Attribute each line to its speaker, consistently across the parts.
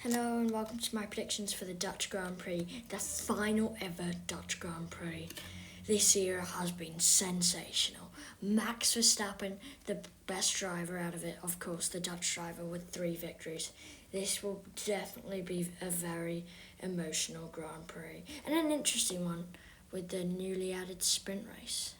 Speaker 1: Hello and welcome to my predictions for the Dutch Grand Prix, the final ever Dutch Grand Prix. This year has been sensational. Max Verstappen, the best driver out of it, of course, the Dutch driver with 3 victories. This will definitely be a very emotional Grand Prix and an interesting one with the newly added sprint race.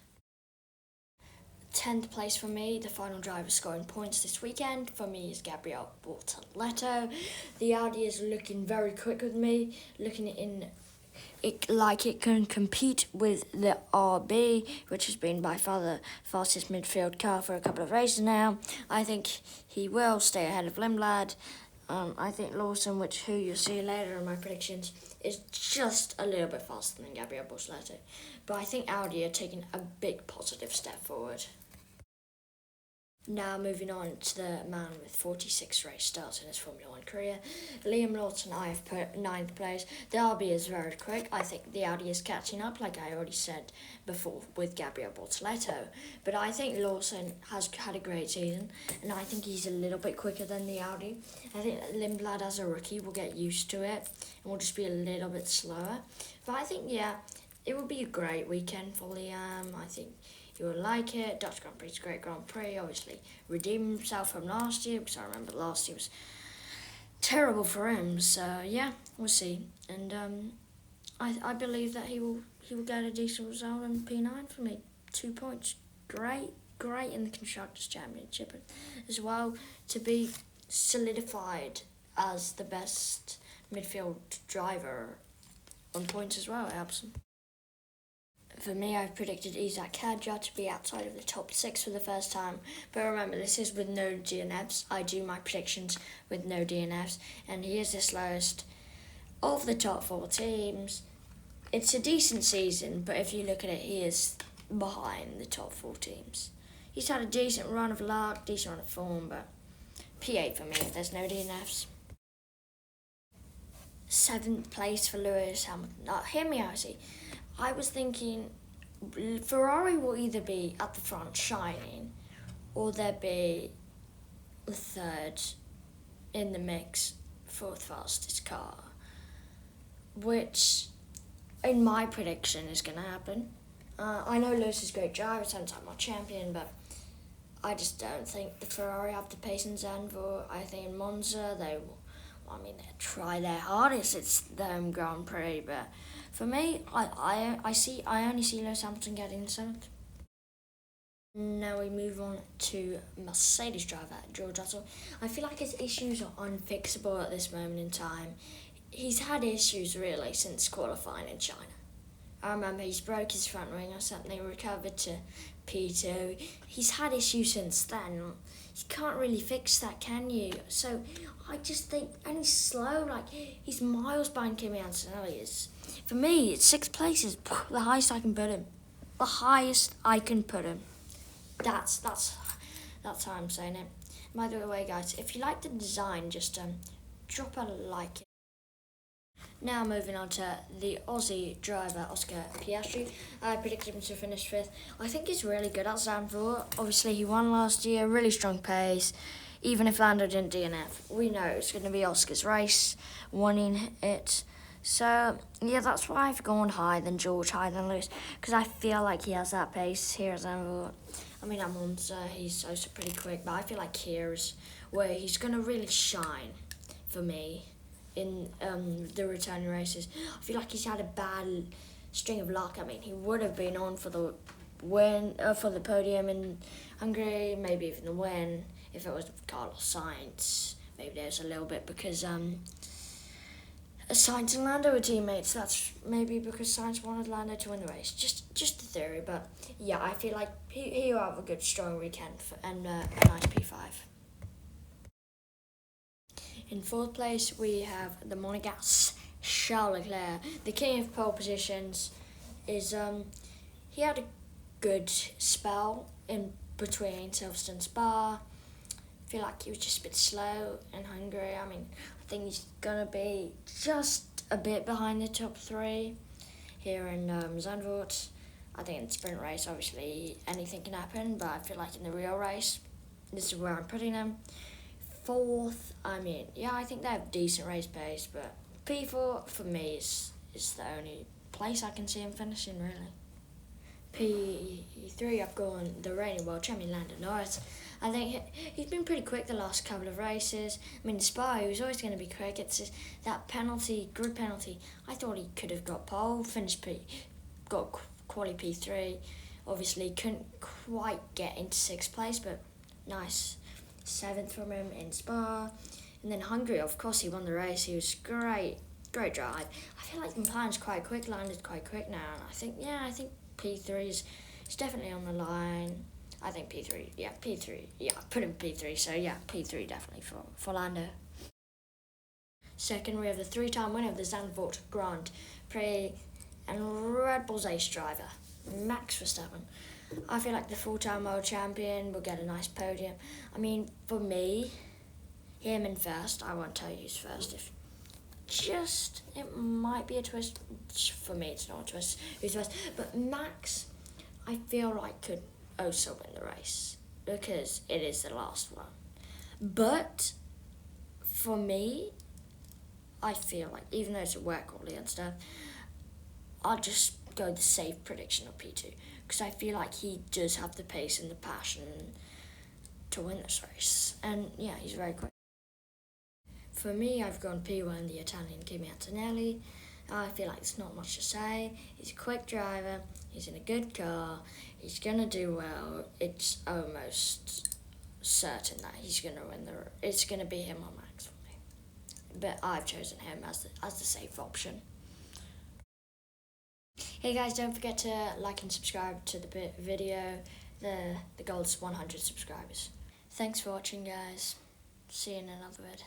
Speaker 1: 10th place for me, the final driver scoring points this weekend for me is Gabriel Bortoleto. The Audi is looking very quick with me, looking in it like it can compete with the RB, which has been by far the fastest midfield car for a couple of races now. I think he will stay ahead of Lindblad. I think Lawson, who you'll see later in my predictions, is just a little bit faster than Gabriel Bortoleto. But I think Audi are taking a big positive step forward. Now moving on to the man with 46 race starts in his Formula 1 career, Liam Lawson. I have put 9th place. The RB is very quick. I think the Audi is catching up, like I already said before, with Gabriel Bortoleto. But I think Lawson has had a great season, and I think he's a little bit quicker than the Audi. I think Lindblad as a rookie will get used to it, and will just be a little bit slower. But I think, it will be a great weekend for Liam. I think you will like it. Dutch Grand Prix is a great Grand Prix. Obviously, redeemed himself from last year, because I remember last year was terrible for him. So we'll see. And I believe that he will get a decent result in P9 for me. 2 points, great in the Constructors' Championship as well, to be solidified as the best midfield driver on points as well. It helps him. For me, I've predicted Isaac Hadjar to be outside of the top 6 for the first time. But remember, this is with no DNFs. I do my predictions with no DNFs. And he is the slowest of the top 4 teams. It's a decent season, but if you look at it, he is behind the top 4 teams. He's had a decent run of luck, decent run of form, but P8 for me if there's no DNFs. 7th place for Lewis Hamilton. Hear me out, see. I was thinking Ferrari will either be at the front shining, or they'll be the 3rd in the mix, 4th fastest car, which in my prediction is going to happen. I know Lewis is a great driver, 7-time world champion, but I just don't think the Ferrari have the pace in Zandvoort. I think in Monza they'll try their hardest. It's the home Grand Prix, but for me, I only see Lewis Hamilton getting 7th. Now we move on to Mercedes driver George Russell. I feel like his issues are unfixable at this moment in time. He's had issues really since qualifying in China. I remember he's broke his front wing or something, recovered to P2. He's had issues since then. You can't really fix that, can you? So I just think, and he's slow, he's miles behind Kimi Antonelli. For me, 6th place is the highest I can put him. The highest I can put him. That's how I'm saying it. By the way, guys, if you like the design, just drop a like. Now moving on to the Aussie driver, Oscar Piastri. I predicted him to finish 5th. I think he's really good at Zandvoort. Obviously, he won last year, really strong pace. Even if Lando didn't DNF, we know it's going to be Oscar's race, winning it. So, that's why I've gone higher than George, higher than Lewis, because I feel like he has that pace here at Zandvoort. At Monza, he's also pretty quick, but I feel like here is where he's going to really shine for me in the return races. I feel like he's had a bad string of luck. He would have been on for the win, for the podium in Hungary, maybe even the win, if it was Carlos Sainz. Maybe there's a little bit because Sainz and Lando were teammates. That's maybe because Sainz wanted Lando to win the race. Just a theory, but I feel like he'll have a good, strong weekend and a nice P5. In 4th place, we have the Monegasque Charles Leclerc. The king of pole positions is he had a good spell in between Silverstone and Spa. I feel like he was just a bit slow in Hungary. I think he's gonna be just a bit behind the top 3 here in Zandvoort. I think in the sprint race, obviously anything can happen, but I feel like in the real race, this is where I'm putting him. fourth, I mean, yeah, I think they have decent race pace, but P4 for me is the only place I can see him finishing, really. P3, I've gone the reigning world champion, Lando Norris. I think he's been pretty quick the last couple of races. I mean, in Spa, he was always going to be quick. It's just that penalty, grid penalty. I thought he could have got pole, got quali P3. Obviously, couldn't quite get into sixth place, but nice seventh from him in Spa. And then Hungary, of course, he won the race. He was great drive. I feel like McLaren's quite quick, landed quite quick now. I think P3 is definitely on the line. I think P3, I put him P3, so yeah, P3 definitely for Lando. Second, we have the three-time winner of the Zandvoort Grand Prix and Red Bull's ace driver, Max Verstappen. I feel like the full-time world champion will get a nice podium. I mean, for me, him in first, I won't tell you who's first. It might be a twist. For me, it's not a twist who's first. But Max, I feel like could also win the race because it is the last one. But for me, I feel like even though it's a work quality and stuff, I'll just go the safe prediction of P2 because I feel like he does have the pace and the passion to win this race. And yeah, he's very quick. For me, I've gone P1, the Italian Kimi Antonelli. I feel like there's not much to say. He's a quick driver. He's in a good car. He's going to do well. It's almost certain that he's going to win it's going to be him or Max for me. But I've chosen him as the safe option. Hey guys, don't forget to like and subscribe to the video. The goal is 100 subscribers. Thanks for watching, guys. See you in another vid.